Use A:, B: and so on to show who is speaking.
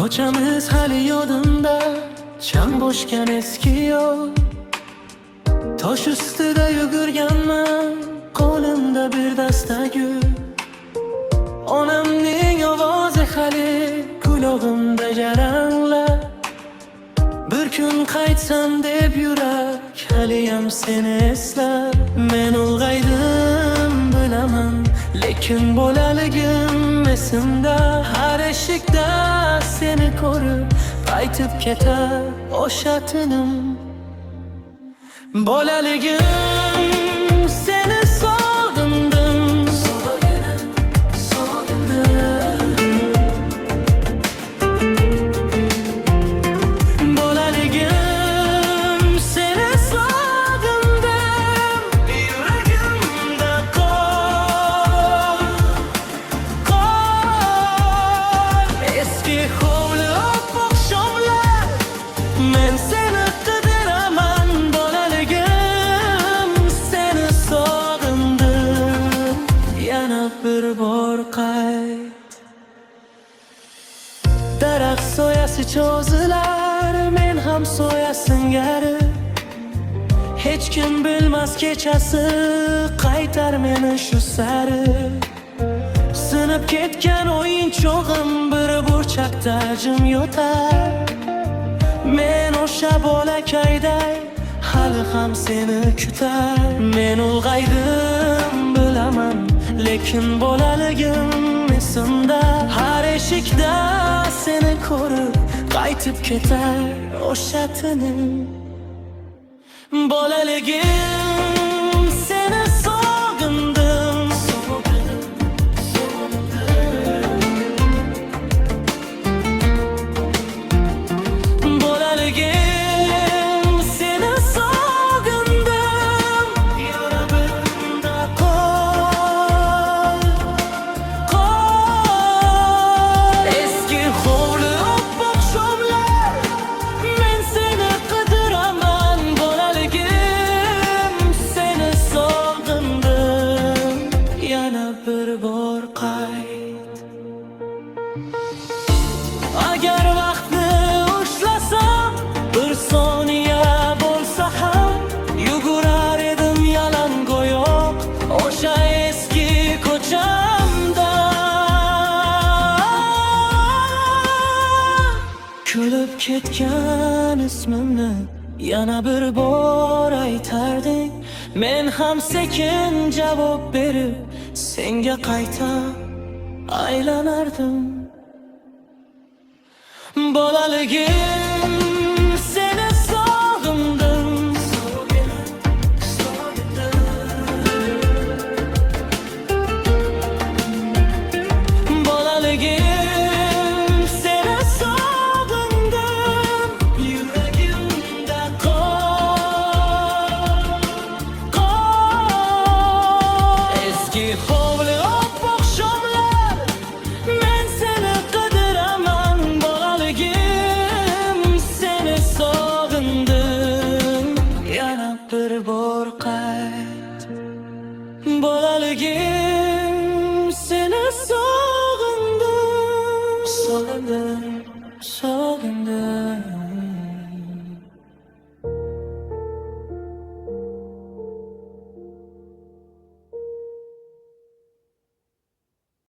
A: Ko'chamiz hali yodimda, cham bo'shgan eski yo'l. Tosh ustida yugurganman, qo'limda bir dasta gul. Onamning ovozi hali qulog'imda jaranglar. Bir kun qaytsam deb yurak haliyam seni eslar. Men ulg'aydim bilaman, lekin bolaligim esimda. Har eshikda seni ko'rib qaytib ketar o'sha tinim. Bolaligim seni sog'indim, bolaligim seni sog'indim. Yuragimda qol eski hovli oppoq shomlar. Men seni qidiraman, bolaligim seni sog'indim. Yana bir bor qayt. Daraxt soyasi cho'zilar, men ham soya singari. Hech kim bilmas kechasi qaytar meni shu sari. Sinib ketgan o'yinchog'im bir burchakda jim yotar. Men o'sha bolakayday hali ham seni kutar. Men ulg'aydim bilaman, lekin bolaligim esimda. Har eshikda seni ko'rib qaytib ketar o'sha tinim. Bolaligim seni sog'indim, bolaligim seni sog'indim. Yuragimda qol eski hovli oppoq shomlar. Men seni qidiraman, bolaligim seni sog'indim. Yana bir bor qayt. Agar vaqtni ushlasam, bir soniya bo'lsa ham yugurar edim yalangoyoq o'sha eski ko'chamda. Kulib ketgan ismimni yana bir bor aytarding. Men ham sekin javob berib senga qayta aylanardim. Bolaligim seni sog'indim, bolaligim seni sog'indim. Yuragimda qol eski hovli oppoq shomlar. Men seni qidiraman, bolaligim seni sog'indim. Yana bir